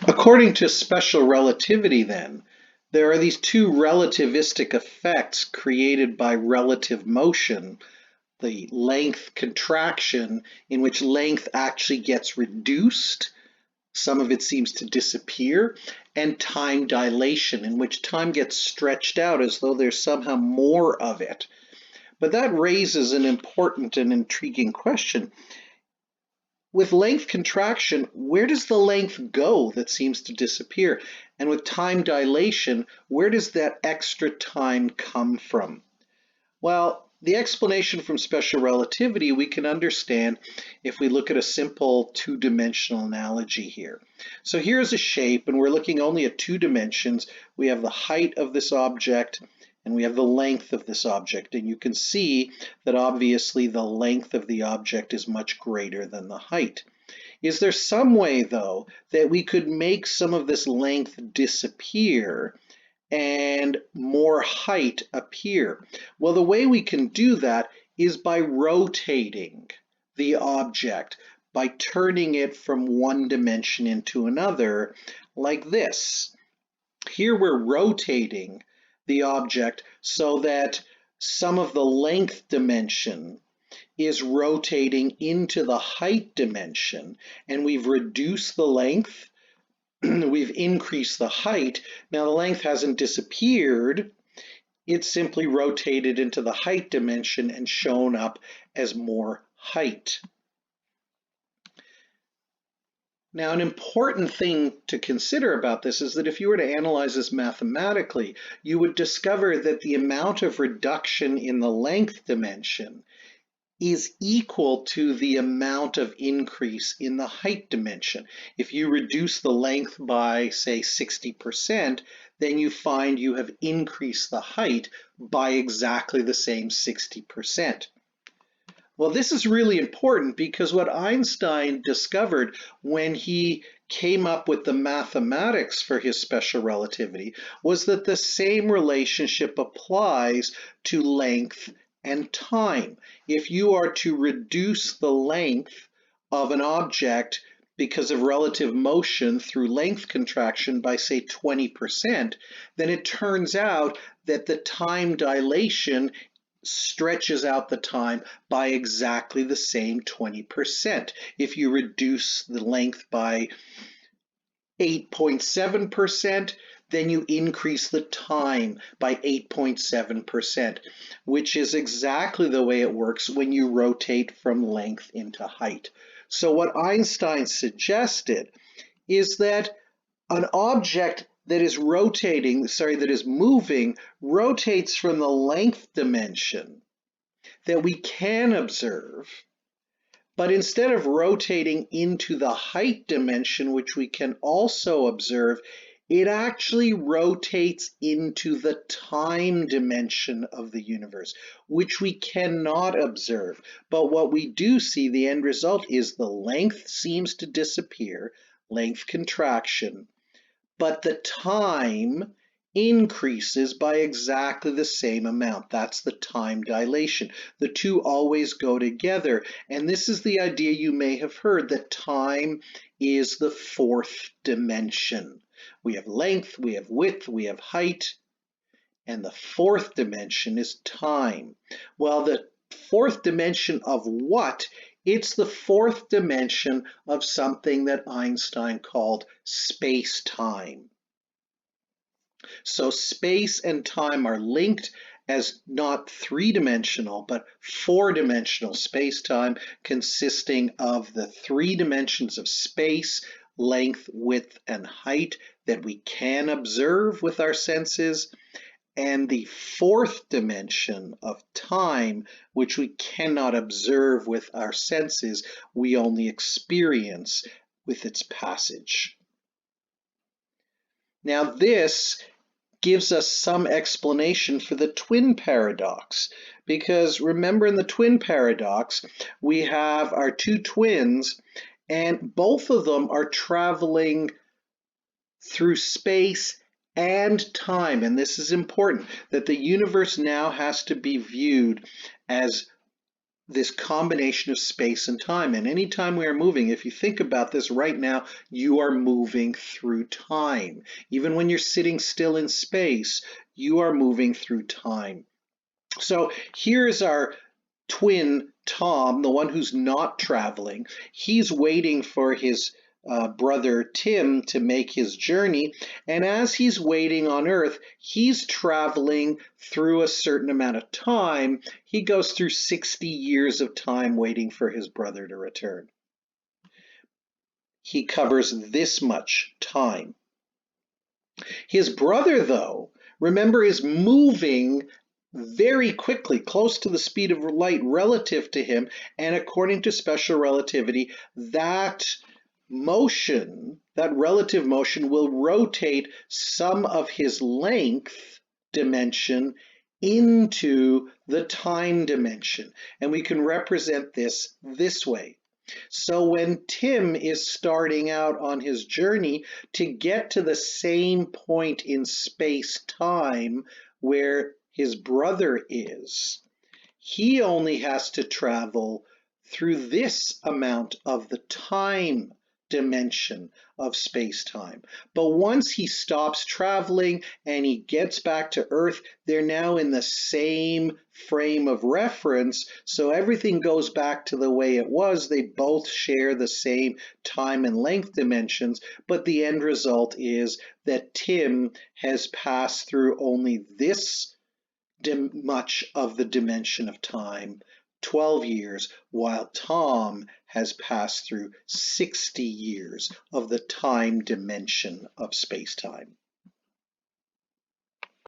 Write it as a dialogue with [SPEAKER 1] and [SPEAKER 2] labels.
[SPEAKER 1] According to special relativity, then, there are these two relativistic effects created by relative motion, the length contraction, in which length actually gets reduced, some of it seems to disappear, and time dilation, in which time gets stretched out as though there's somehow more of it. But that raises an important and intriguing question. With length contraction, where does the length go that seems to disappear? And with time dilation, where does that extra time come from? Well, the explanation from special relativity we can understand if we look at a simple two-dimensional analogy here. So here's a shape, and we're looking only at two dimensions. We have the height of this object, and we have the length of this object. And you can see that obviously the length of the object is much greater than the height. Is there some way, though, that we could make some of this length disappear and more height appear? Well, the way we can do that is by rotating the object, by turning it from one dimension into another, like this. Here we're rotating the object so that some of the length dimension is rotating into the height dimension, and we've reduced the length, we've increased the height. Now the length hasn't disappeared, it's simply rotated into the height dimension and shown up as more height. Now, an important thing to consider about this is that if you were to analyze this mathematically, you would discover that the amount of reduction in the length dimension is equal to the amount of increase in the height dimension. If you reduce the length by, say, 60%, then you find you have increased the height by exactly the same 60%. Well, this is really important because what Einstein discovered when he came up with the mathematics for his special relativity was that the same relationship applies to length and time. If you are to reduce the length of an object because of relative motion through length contraction by, say, 20%, then it turns out that the time dilation stretches out the time by exactly the same 20%. If you reduce the length by 8.7%, then you increase the time by 8.7%, which is exactly the way it works when you rotate from length into height. So what Einstein suggested is that an object that is moving, rotates from the length dimension that we can observe, but instead of rotating into the height dimension, which we can also observe, it actually rotates into the time dimension of the universe, which we cannot observe. But what we do see, the end result is the length seems to disappear, length contraction, but the time increases by exactly the same amount. That's the time dilation. The two always go together. And this is the idea you may have heard, that time is the fourth dimension. We have length, we have width, we have height, and the fourth dimension is time. Well, the fourth dimension of what? It's the fourth dimension of something that Einstein called space-time. So space and time are linked as not three-dimensional, but four-dimensional space-time, consisting of the three dimensions of space, length, width, and height that we can observe with our senses, and the fourth dimension of time, which we cannot observe with our senses, we only experience with its passage. Now this gives us some explanation for the twin paradox, because remember, in the twin paradox, we have our two twins, and both of them are traveling through space and time. And this is important, that the universe now has to be viewed as this combination of space and time. And anytime we are moving, if you think about this right now, you are moving through time. Even when you're sitting still in space, you are moving through time. So here's our twin, Tom, the one who's not traveling. He's waiting for his brother Tim to make his journey. And as he's waiting on Earth, he's traveling through a certain amount of time. He goes through 60 years of time waiting for his brother to return. He covers this much time. His brother, though, remember, is moving very quickly, close to the speed of light relative to him, and according to special relativity, that motion, that relative motion, will rotate some of his length dimension into the time dimension. And we can represent this way. So when Tim is starting out on his journey to get to the same point in space-time where his brother is, he only has to travel through this amount of the time dimension of space-time. But once he stops traveling and he gets back to Earth, they're now in the same frame of reference, so everything goes back to the way it was. They both share the same time and length dimensions, but the end result is that Tim has passed through only this much of the dimension of time, 12 years, while Tom has passed through 60 years of the time dimension of space-time.